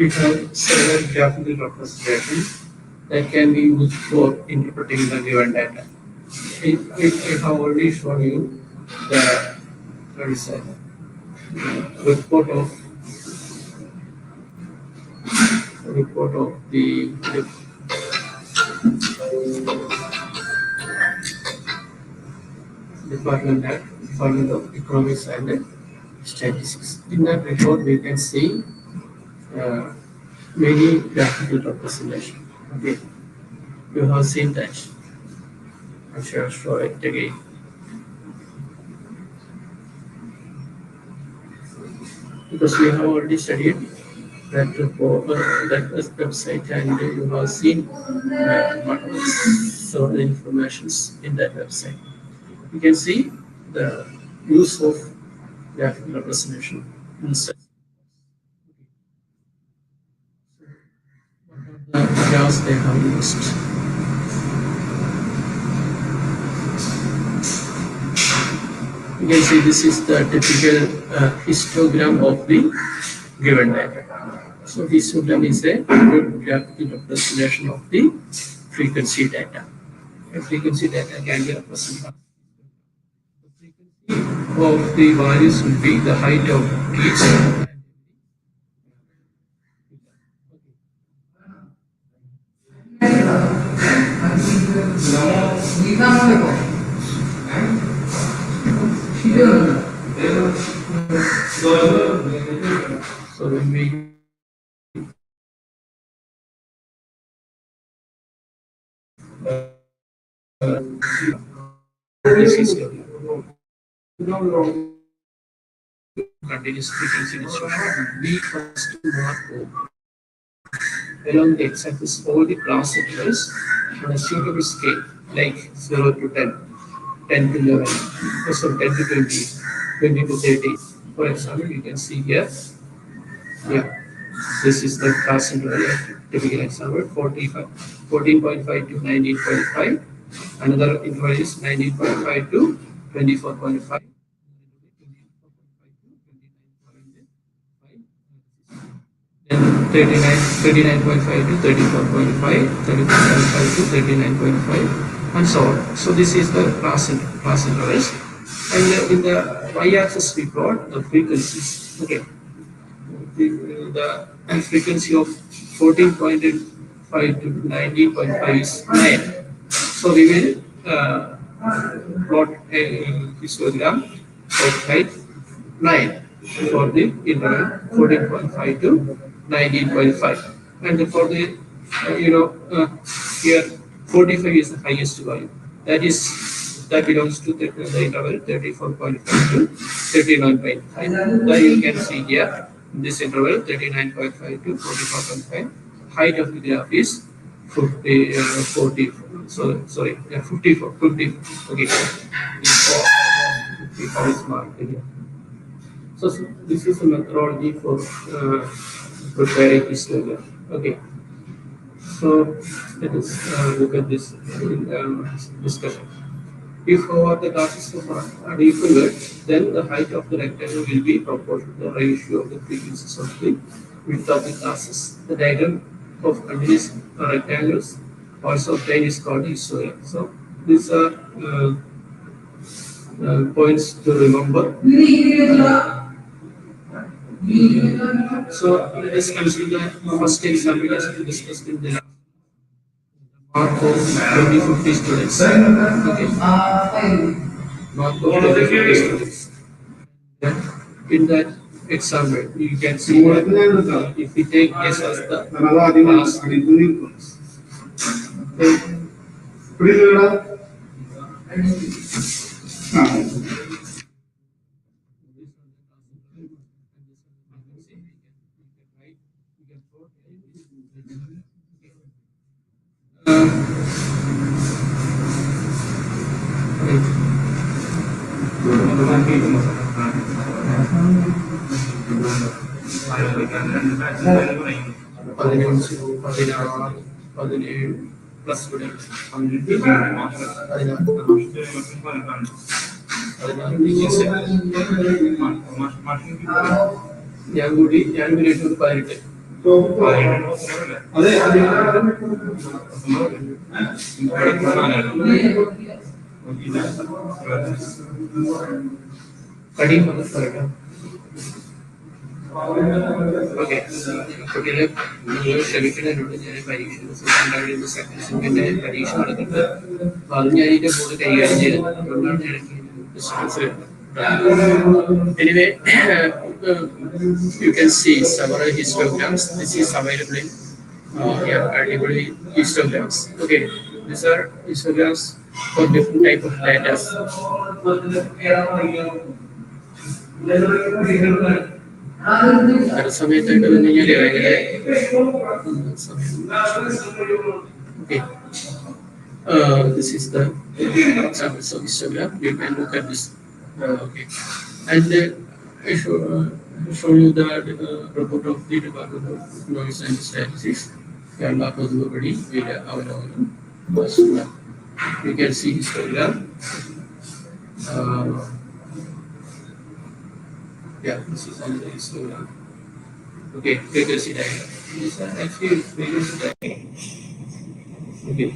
We have several graphical representations that can be used for interpreting the given data. I have already shown you the what is that, report of report of the Department of Economics and Statistics. In that report, we can see uh, many graphical representation. Okay, you have seen that. I shall show it again. Because we have already studied that report, that website, and you have seen what was some of the informations in that website. You can see the use of graphical representation instead. The graphs they have used. You can see this is the typical histogram of the given data. So histogram is a good graphical representation of the frequency data. And frequency data can be represented. The frequency of the values will be the height of each. So when we this is continuous frequency distribution. We first mark along the x-axis all the class intervals on a suitable scale, like 0 to 10, 10 to 11, so 10 to 20, 20 to 30. For example, you can see here, yeah, this is the class interval, typical example, 45, 14.5 to 19.5. Another interval is 19.5 to 24.5. Then 39.5 to 34.5, 34.5 to 39.5, and so on. So this is the class intervals. And in the y-axis we plot the frequencies. Okay, the frequency of 14.5 to 19.5 is 9. So we will plot a histogram of height 9 for the interval 14.5 to 19.5, and for the here 45 is the highest value. That belongs to the interval 34.5 to 39.5. That you can see here in this interval 39.5 to 44.5. Height of the graph is 40. So sorry, 54. 50. Okay, 54 is marked here. So this is a methodology for preparing histogram. Okay, so let us look at this discussion. If however the classes are equivalent, then the height of the rectangle will be proportional to the ratio of the frequencies of the width of the classes. The diagram of continuous rectangles also obtained is called histogram. So these are points to remember. So let us consider the first example as we discussed in the mark of 2050 students. Okay. Mark of 2050 students. In that example, you can see that if we take S as the class, plus students. ഞാൻ കൂടി 18 okay കുട്ടികളെ നിങ്ങൾ ക്ഷമിക്കുന്നതിനോട് ഞാൻ പരീക്ഷ second പരീക്ഷ നടക്കുന്നത് അപ്പൊ അത് ഞാൻ ഇതിന്റെ കൂടെ കൈകാര്യം ചെയ്തത് അതുകൊണ്ടാണ് എനിക്ക് distance anyway you can see several histograms. This is available in yeah, library histograms. Okay, these are histograms for different type of data. സമയത്തായിട്ട് വന്നു കഴിഞ്ഞാൽ okay. This is the examples of histogram. You can look at this. Okay, and I show you the report of the Department of Economics and Statistics. Kerala Koduvadi will available. You can see histogram. Yeah, this is on the histogram. Okay, frequency diagram. This is actually frequency diagram. Okay.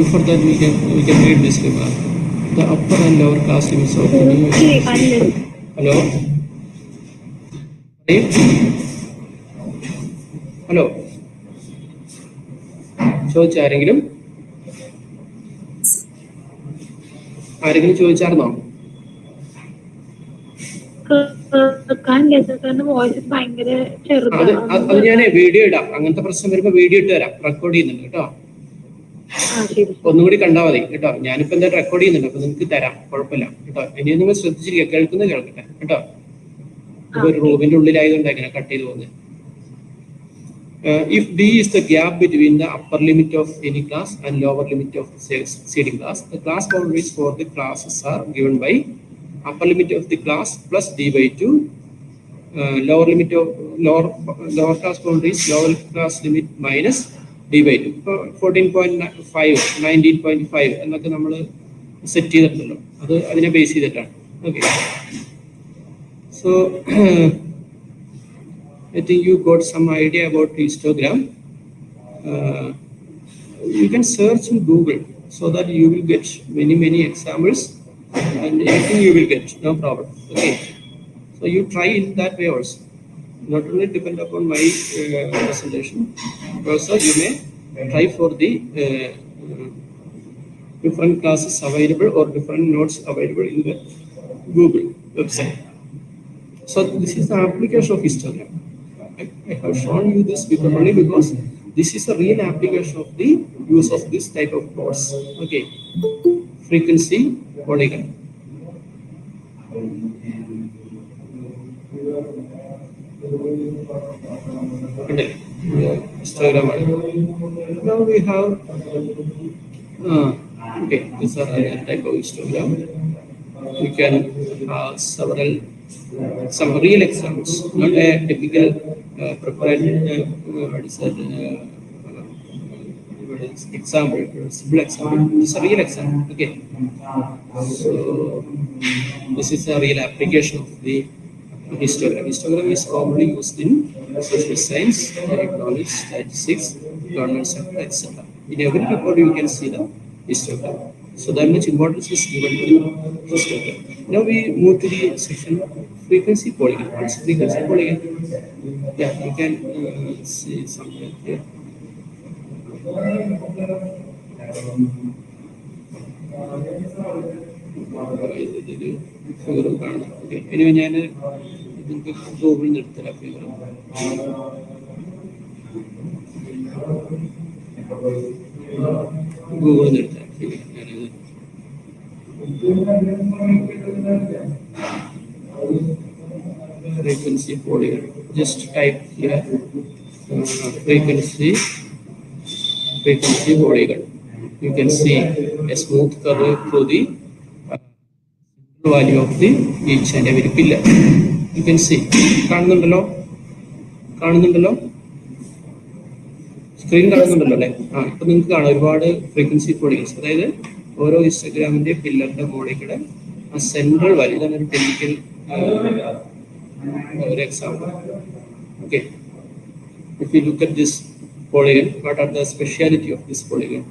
Before that, we can read this remark. The upper and lower class limits of any. Hello. Hello. ചോദിച്ചാരെങ്കിലും ചോദിച്ചായിരുന്നോ? അത് ഞാൻ video ഇടാം. അങ്ങനത്തെ പ്രശ്നം വരുമ്പോ video ഇട്ട് തരാം. Record ചെയ്യുന്നുണ്ട് കേട്ടോ. ഒന്നുകൂടി കണ്ടാൽ മതി കേട്ടോ. ഞാനിപ്പോ എന്താ റെക്കോർഡ് ചെയ്യുന്നുണ്ട്, അപ്പൊ നിങ്ങൾക്ക് തരാം, കുഴപ്പമില്ല കേട്ടോ. ഇനി നിങ്ങൾ ശ്രദ്ധിച്ചിരിക്കുക, കേൾക്കുന്നത് കേൾക്കട്ടെ കേട്ടോ. ഇപ്പൊ ഒരു റൂമിന്റെ ഉള്ളിലായതുകൊണ്ട് എങ്ങനെ കട്ട് ചെയ്ത് പോകുന്നത്. If D is the gap between the upper limit of any class and lower limit of the succeeding class, the class boundaries for the classes are given by upper limit of the class plus D by 2, lower limit of lower class boundaries, lower class limit minus D by 2. 14.5, 19.5 എന്നൊക്കെ നമ്മൾ set ചെയ്തിട്ടുണ്ടല്ലോ, അത് അതിനെ base ചെയ്തിട്ടാണ്. Okay, so I think you got some idea about histogram. You can search in Google so that you will get many examples and anything you will get, no problem. Okay, so you try in that way also. Not only depend upon my presentation, also you may try for the different classes available or different notes available in the Google website. So this is the application of histogram. I have shown you this only because this is a real application of the use of this type of plots. Okay, frequency polygon. Histogram. Now we have okay, these are other type of histogram. We can have some real examples, not a typical prepared example, simple example. This is a real example. Okay, so this is a real application of the histogram. Histogram is commonly used in social science, economics, statistics, government sector, etc. In every report you can see the histogram. So that much importance is given to histogram. Now we move to the section frequency polygon. What's frequency polygon? Yeah, you can see something here. Okay, anyway, ഞാൻ ഇതിന്റെ ഗൂഗിളിൽ നിന്ന് എടുത്തരാം figure. ഗൂഗിളിൽ നിന്ന് എടുത്തരാം figure. ഞാനത് Frequency Polygon. Just type here frequency Polygon. You can see a smooth curve through the value of the each and every pillar. You can see. കാണുന്നുണ്ടല്ലോ കാണുന്നുണ്ടല്ലോ screen കാണുന്നുണ്ടല്ലോ അല്ലേ ഇപ്പൊ നിങ്ങൾക്ക് കാണാം ഒരുപാട് ഫ്രീക്വൻസി പോളിഗൺസ് അതായത് ഓരോ ഇൻസ്റ്റഗ്രാമിന്റെ പില്ലറിന്റെ മുകളിൽ കൂടെ ആ സെൻട്രൽ വാല്യൂ ഇതാണ് ഒരു ടെക്നിക്കൽ ഒരു example okay if you look at this polygon what are the speciality of this polygon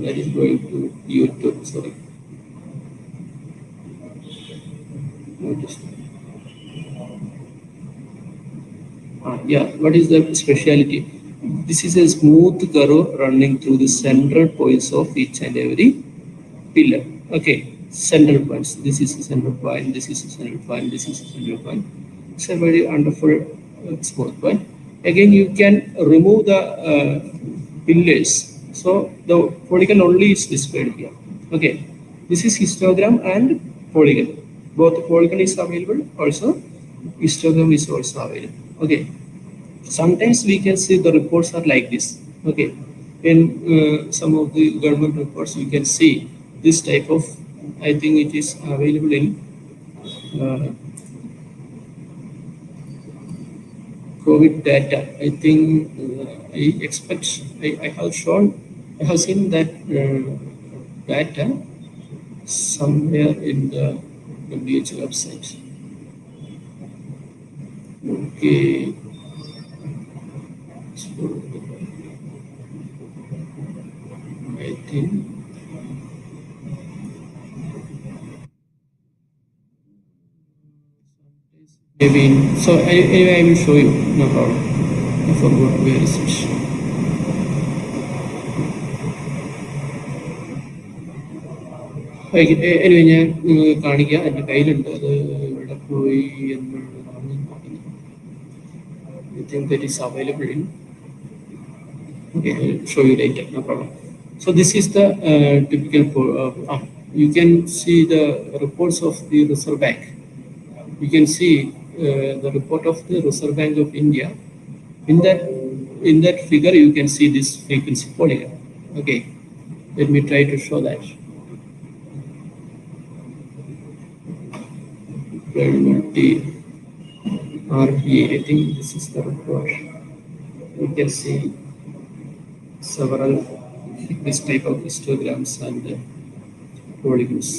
that is going to YouTube sorry notice yeah what is the speciality this is a smooth curve running through the central points of each and every pillar okay central points this is the central point this is the central point this is the central point it's a very wonderful smooth point again you can remove the pillars so the polygon only is displayed here okay this is histogram and polygon both polygon is available also histogram is also available okay sometimes we can see the reports are like this okay in some of the government reports you can see this type of I think it is available in COVID data. I think I expect I have seen that data somewhere in the WHO website. Okay. So, I think maybe so anyway I will show you no problem I forgot where is it anyway ഞാൻ കാണിക്കുക എൻ്റെ കയ്യിലുണ്ട് അത് ഇവിടെ പോയി എന്നുള്ളതാണ് I think that is available in okay I'll show you later no problem so this is the typical you can see the reports of the Reserve Bank you can see the report of the Reserve Bank of India. In that figure, you can see this frequency polygon. Okay, let me try to show that. Multi RPA. I think this is the report. You can see several this type of histograms and polygons.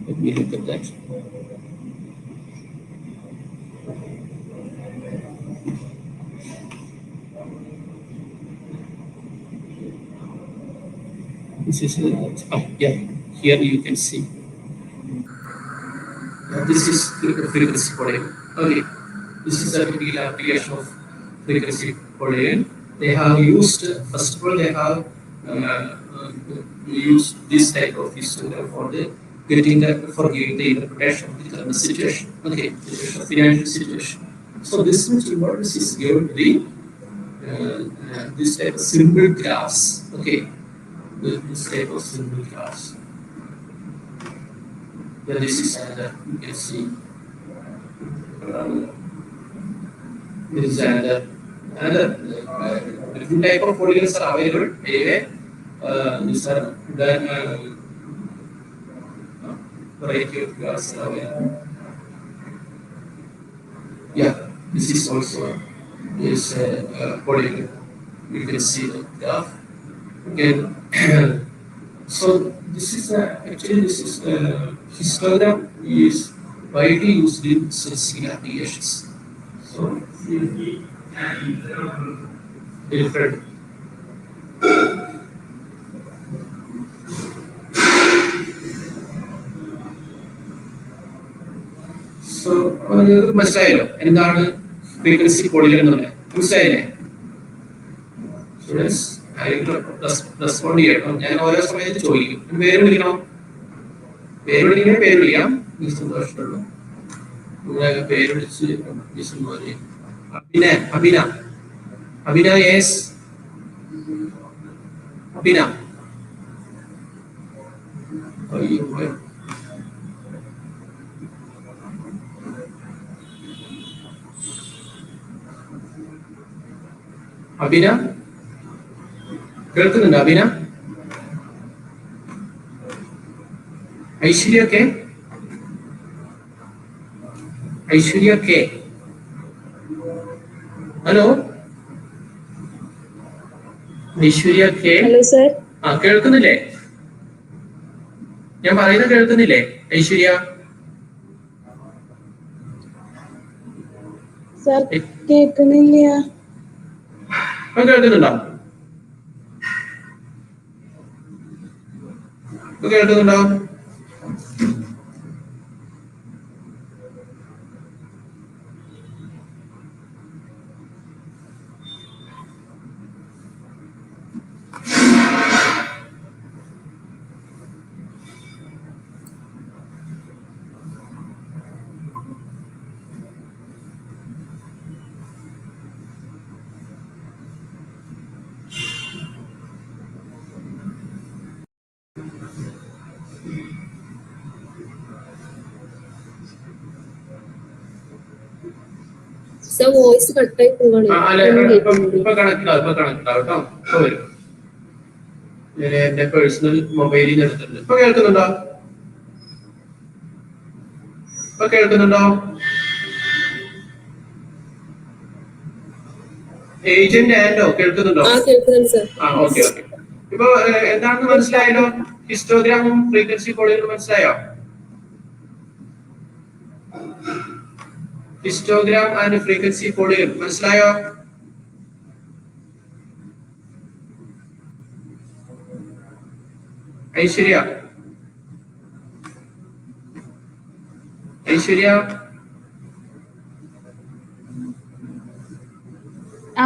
Let me look at that. This is yeah. Here you can see. This is frequency polygon. Okay, this is a typical application of frequency polygon. They have used first of all they have used this type of histogram for the giving the interpretation of the current situation. Okay, the financial situation. So this much importance is given to the this type of simple graphs. Okay. This type of simple graphs. Then this is another, you can see. This is another different type of polygons are available. Anyway, these are then variety of graphs are available. Yeah, this is also this polygon. You can see the graph. Again, so this is actually this is histogram is widely used in sensing applications. So different. So മനസ്സിലായല്ലോ എന്താണ് frequency polygon എന്നുള്ളത് മനസ്സിലായില്ലേ students respond ചെയ്യണം ഞാൻ ഓരോ സമയത്ത് ചോദിക്കും പേര് വിളിക്കണം പേര് വിളിക്കാം സന്തോഷമുള്ളൂ നിങ്ങളെ പേര് വിളിച്ച് അഭിന യെസ് അഭിന അബിന കേൾക്കുന്നുണ്ടോ? Abina, Aishwarya K, Aishwarya K, hello Aishwarya K. Hello sir. ആ കേൾക്കുന്നില്ലേ? ഞാൻ പറയുന്നത് കേൾക്കുന്നില്ലേ ഐശ്വര്യ? സർ കേൾക്കുന്നില്ല. ഇപ്പൊ കേൾക്കുന്നുണ്ടോ? ഇപ്പൊ കേൾക്കുന്നുണ്ടോ? സർ വോയിസ് കട്ടായി പോവാണ്. ഇപ്പൊ കണക്ട് ആവും കേട്ടോ. ഇപ്പൊ വരും. ഞാൻ എന്റെ പേഴ്സണൽ മൊബൈലിൽ നിന്ന് എടുത്തിട്ടുണ്ട്. ഇപ്പൊ കേൾക്കുന്നുണ്ടോ? ഇപ്പൊ കേൾക്കുന്നുണ്ടോ? ഏജന്റ് ആൻഡോ കേൾക്കുന്നുണ്ടോ? ഓക്കെ. ഇപ്പൊ എന്താണെന്ന് മനസ്സിലായല്ലോ? ഹിസ്റ്റോഗ്രാമും ഫ്രീക്വൻസി പോളിഗണും മനസ്സിലായോ? ഹിസ്റ്റോഗ്രാം ആൻഡ് ഫ്രീക്വൻസി പോളിഗൺ മനസ്സിലായോ? ഐശ്വര്യ, ഐശ്വര്യ,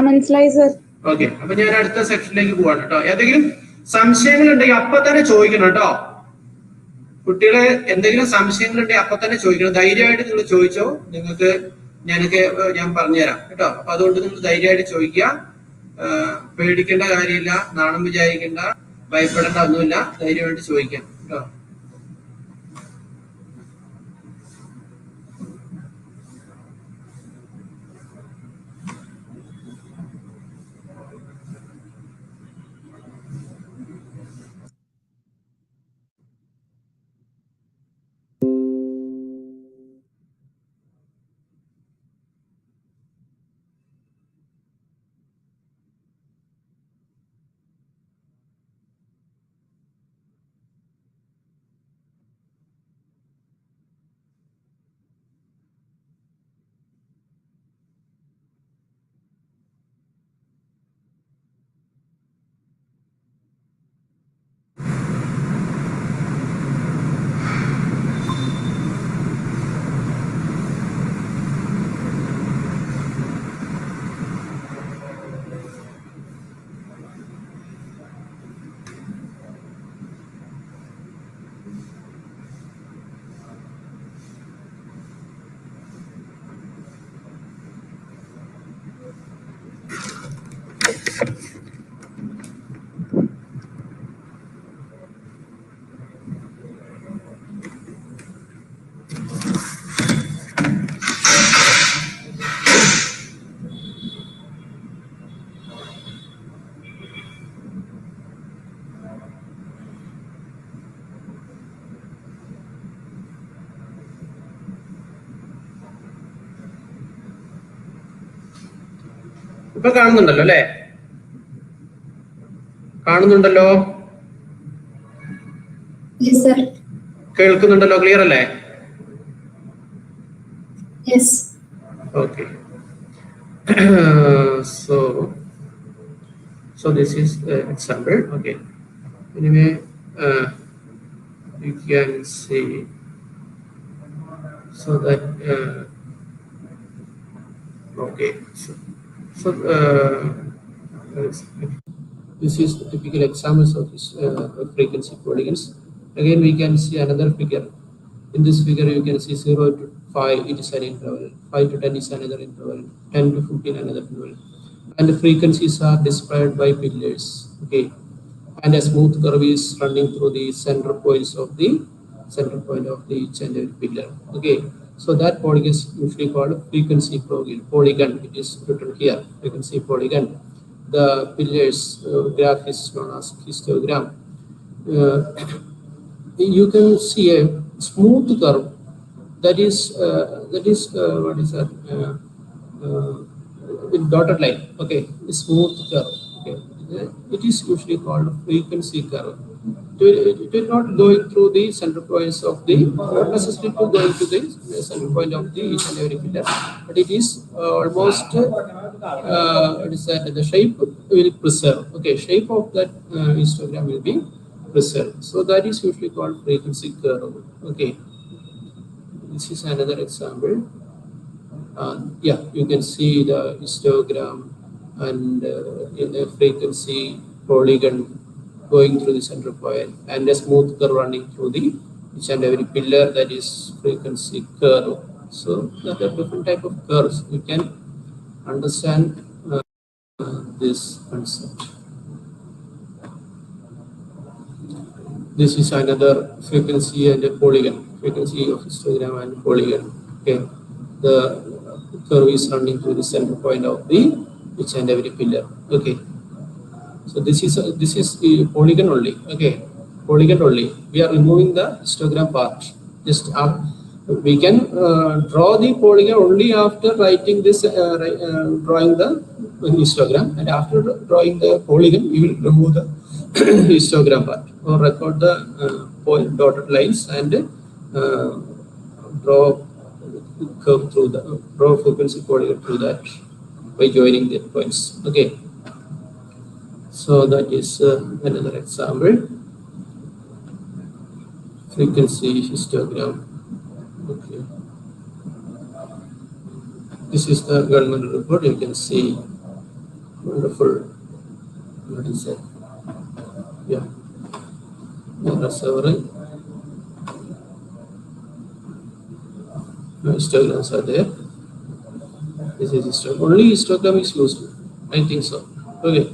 മനസ്സിലായി സർ. ഓക്കെ. അപ്പൊ ഞാൻ അടുത്ത സെക്ഷനിലേക്ക് പോവാണ് കേട്ടോ. ഏതെങ്കിലും സംശയങ്ങൾ ഉണ്ടെങ്കിൽ അപ്പൊ തന്നെ ചോദിക്കണം കേട്ടോ. കുട്ടികളെ എന്തെങ്കിലും സംശയങ്ങൾ ഉണ്ടെങ്കിൽ അപ്പൊ തന്നെ ചോദിക്കണം. ധൈര്യമായിട്ട് നിങ്ങൾ ചോദിച്ചോ. നിങ്ങൾക്ക് ഞാൻ പറഞ്ഞുതരാം കേട്ടോ. അപ്പൊ അതുകൊണ്ട് നിങ്ങൾ ധൈര്യമായിട്ട് ചോദിക്കുക. പേടിക്കേണ്ട കാര്യമില്ല, നാണം വിചാരിക്കേണ്ട, ഭയപ്പെടേണ്ട ഒന്നുമില്ല. ധൈര്യമായിട്ട് ചോദിക്കാം കേട്ടോ. ഇപ്പൊ കാണുന്നുണ്ടല്ലോ അല്ലെ? കാണുന്നുണ്ടല്ലോ, കേൾക്കുന്നുണ്ടല്ലോ, ക്ലിയർ അല്ലേ? Okay. So this is example. Okay. Anyway, you can see so that okay. So this is the typical examples of this frequency polygons. Again, we can see another figure. In this figure, you can see 0 to 5, it is an interval. 5 to 10 is another interval. 10 to 15 another interval. And the frequencies are displayed by pillars. Okay. and a smooth curve is running through the center points of the center point of the each and every pillar. Okay, so that polygon is usually called frequency polygon. It is written here, frequency polygon. The pillars graph is known as histogram. uh, you can see a smooth curve that is what is that uh, with dotted line. Okay, smooth curve. Okay, it is usually called frequency curve. It will not going through the center points of the, not necessarily to going to the center point of the each and every pillar, but it is almost it is that the shape will preserve. Okay, shape of that histogram will be preserved. So that is usually called frequency curve. Okay, this is another example. Yeah, you can see the histogram and in the frequency polygon going through the center point and a smooth curve running through the each and every pillar, that is frequency curve. So there are different type of curves. You can understand this concept. This is another frequency and a polygon, frequency of histogram and polygon. Okay, the curve is running through the center point of the each and every pillar. Okay, so this is polygon only. Okay, polygon only. We are removing the histogram part. Just we can draw the polygon only after writing this, drawing the histogram, and after drawing the polygon, we will remove the histogram part or record the point dotted lines and draw curve through the draw frequency polygon through that by joining the points. Okay, so that is another example. Frequency histogram. Okay, this is the government report. You can see wonderful. What is it? Yeah, there are several histograms are there. This is histogram. Only histogram is used. I think so. Okay.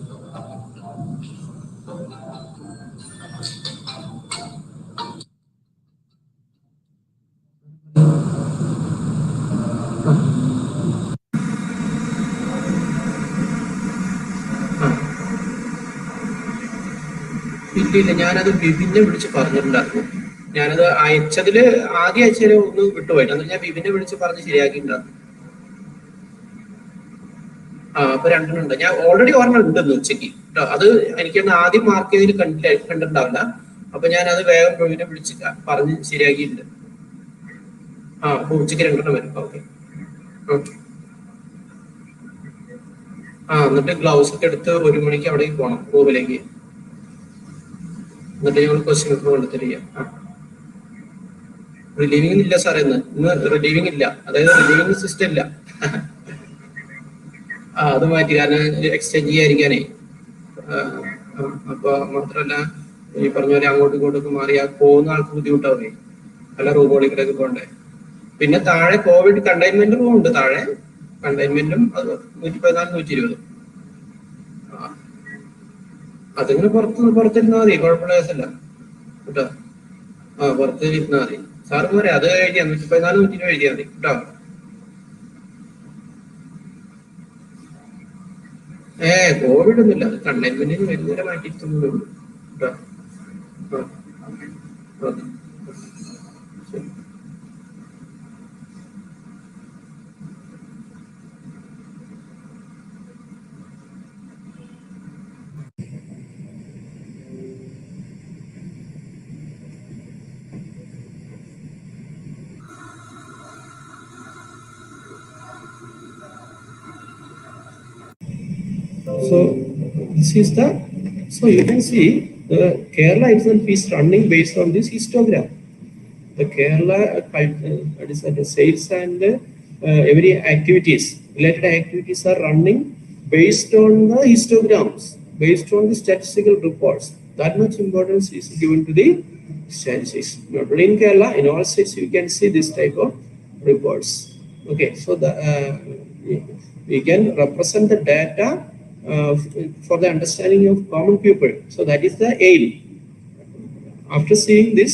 ഇല്ല, ഞാനത് ബിബിനെ വിളിച്ച് പറഞ്ഞിട്ടുണ്ടായിരുന്നു. ഞാനത് അയച്ചതില് ആദ്യം അയച്ചതില് ഒന്ന് വിട്ടുപോയിട്ട്, എന്നിട്ട് ഞാൻ ബിബിനെ വിളിച്ച് പറഞ്ഞ് ശരിയാക്കിയിട്ടുണ്ടായിരുന്നു. അപ്പൊ രണ്ടെണ്ണം ഉണ്ട്. ഞാൻ ഓൾറെഡി ഒരെണ്ണം ഉണ്ടെന്ന് ഉച്ചക്ക് കേട്ടോ. അത് എനിക്കൊന്ന് ആദ്യം മാർക്ക് ചെയ്തിൽ കണ്ടിട്ടുണ്ടാവില്ല. അപ്പൊ ഞാൻ അത് വേഗം ബിബിനെ വിളിച്ച് പറഞ്ഞ് ശരിയാക്കിയിട്ടുണ്ട്. അപ്പൊ ഉച്ചക്ക് രണ്ടെണ്ണം വരും. ഓക്കെ. എന്നിട്ട് ഗ്ലൗസ് ഒക്കെ എടുത്ത് 1 മണിക്ക് അവിടേക്ക് പോകണം, റൂമിലേക്ക്. എന്നിട്ട് ഞങ്ങൾ ക്വസ്റ്റ്യൻ പേപ്പർ കൊണ്ടുതരിക. റിലീവിംഗ് ഇല്ല സാറേ, ഇന്ന് റിലീവിംഗ് ഇല്ല. അതായത് റിലീവിംഗ് സിസ്റ്റം ഇല്ല. അത് മാറ്റി, കാരണം എക്സ്ചേഞ്ച് ചെയ്യാതിരിക്കാനേ. അപ്പൊ മാത്രമല്ല, ഈ പറഞ്ഞ പോലെ അങ്ങോട്ടും ഇങ്ങോട്ടും മാറി പോകുന്ന ആൾക്ക് ബുദ്ധിമുട്ടാവേ, പല റൂമുകളിലേക്കൊക്കെ പോകണ്ടേ. പിന്നെ താഴെ കോവിഡ് കണ്ടെയ്ൻമെന്റ് റൂം ഉണ്ട്. താഴെ കണ്ടെയ്ൻമെന്റും 114, 120. അതിങ്ങനെ പുറത്തിരുന്നാൽ മതി, കുഴപ്പമുള്ള കേസല്ല കേട്ടോ. പുറത്ത് ഇരുന്നാൽ മതി. സാറ് പോരെ, അത് എഴുതിയാ 114, 120 എഴുതിയാൽ മതി കേട്ടോ. കോവിഡ് ഒന്നുമില്ല, അത് കണ്ടെയ്ൻമെന്റിന് വരുന്നവരെ മാറ്റിയിരുത്തുന്നേ ഉള്ളൂ കേട്ടോ. ഓക്കെ, ശരി. So this is the, so you can see the Kerala itself is running based on this histogram. The Kerala the sales and every activities, related activities are running based on the histograms, based on the statistical reports. That much importance is given to the statistics. Not only in Kerala, in all states you can see this type of reports. Okay, so the we can represent the data for the understanding of common people. So that is the aim. After seeing this,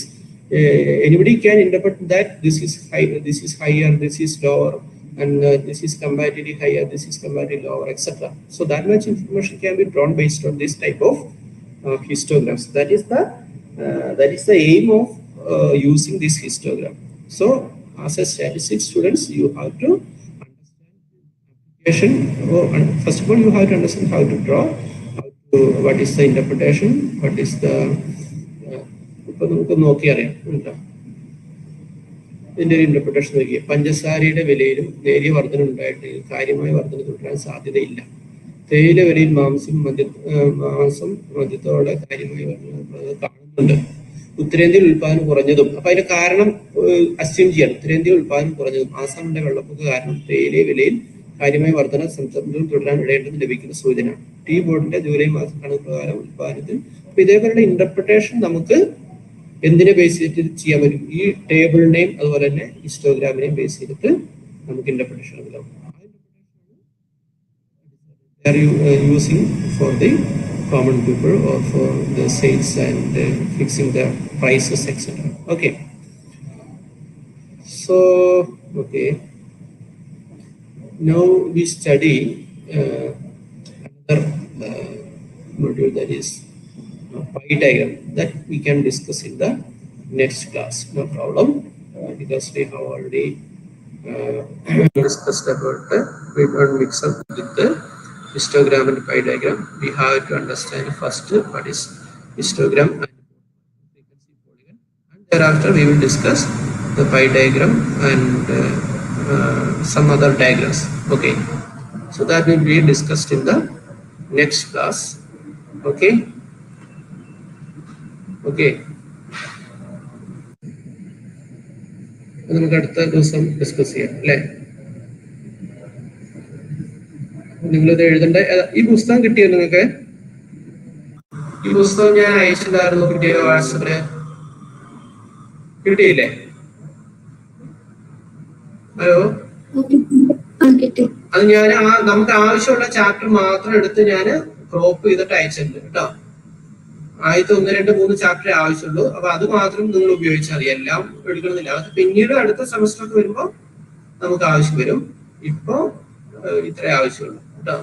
anybody can interpret that this is high, this is higher, this is lower, and this is comparatively higher, this is comparatively lower, etc. So that much information can be drawn based on this type of histograms. That is the aim of using this histogram. So as a statistics students, you have to first of all you have to understand how to draw, what is the interpretation, what is the ഇപ്പൊ നമുക്ക് നോക്കി അറിയാം കേട്ടോ. ഇതിന്റെ ഒരു interpretation നോക്കിയ പഞ്ചസാരയുടെ വിലയിലും നേരിയ വർധന ഉണ്ടായിട്ട് കാര്യമായ വർധന തുടരാൻ സാധ്യതയില്ല. തേയില വിലയിൽ മാംസം മദ്യത്തോടെ കാര്യമായ വർധന കാണുന്നുണ്ട്. ഉത്തരേന്ത്യയിൽ ഉൽപാദനം കുറഞ്ഞതും, അപ്പൊ അതിന്റെ കാരണം അസ്യൂം ചെയ്യണം. ഉത്തരേന്ത്യയിൽ ഉൽപാദനം കുറഞ്ഞതും ആസാമിന്റെ വെള്ളപ്പൊക്ക കാരണം തേയില വിലയിൽ കാര്യമായ വർധന സംസ്ഥാനത്തിൽ തുടരാൻ ഇടയുണ്ടെന്ന് ലഭിക്കുന്ന സൂചന. ടീ ബോർഡിന്റെ ജൂലൈ മാസം കണക്ക് പ്രകാരം ഉൽപാദനത്തിൽ. അപ്പൊ ഇതേപോലുള്ള ഇന്റർപ്രിട്ടേഷൻ നമുക്ക് എന്തിനെ ബേസ് ചെയ്തിട്ട് ചെയ്യാൻ പറ്റും? ഈ ടേബിളിനെയും അതുപോലെ തന്നെ ഹിസ്റ്റോഗ്രാമിനെയും ബേസ് ചെയ്തിട്ട് നമുക്ക് ഇന്റർപ്രിട്ടേഷൻ എടുക്കാം. Using for the common people or for the sales and fixing the prices, etc. Okay, so okay, now we study another module, that is pie diagram, that we can discuss in the next class, no problem, because we have already discussed about the Polygon mix-up with the histogram and pie diagram. We have to understand first what is histogram and frequency polygon, and thereafter we will discuss the pie diagram and some other diagrams. Okay, so that will be discussed in the next class. Okay, okay, നമുക്ക് അടുത്ത ദിവസം discuss ചെയ്യാം അല്ലേ? നിങ്ങളിത് എഴുതണ്ട. ഈ പുസ്തകം കിട്ടിയോ നിങ്ങൾക്ക്? ഈ പുസ്തകം ഞാൻ അയച്ചിട്ടുണ്ടായിരുന്നു, കിട്ടിയോ? വാട്സപ്പില് കിട്ടിയില്ലേ? ഹലോ, അത് ഞാൻ നമുക്ക് ആവശ്യമുള്ള ചാപ്റ്റർ മാത്രം എടുത്ത് ഞാൻ ക്രോപ്പ് ചെയ്തിട്ട് അയച്ചിട്ടുണ്ട് കേട്ടോ. ആദ്യത്തെ 1, 2, 3 ചാപ്റ്റർ ആവശ്യമുള്ളൂ. അപ്പൊ അത് മാത്രം നിങ്ങൾ ഉപയോഗിച്ചാൽ മതി, എല്ലാം എടുക്കണമെന്നില്ല. അത് പിന്നീട് അടുത്ത സെമസ്റ്റർ ഒക്കെ വരുമ്പോൾ നമുക്ക് ആവശ്യം വരും. ഇപ്പൊ ഇത്രേ ആവശ്യമുള്ളൂ കേട്ടോ.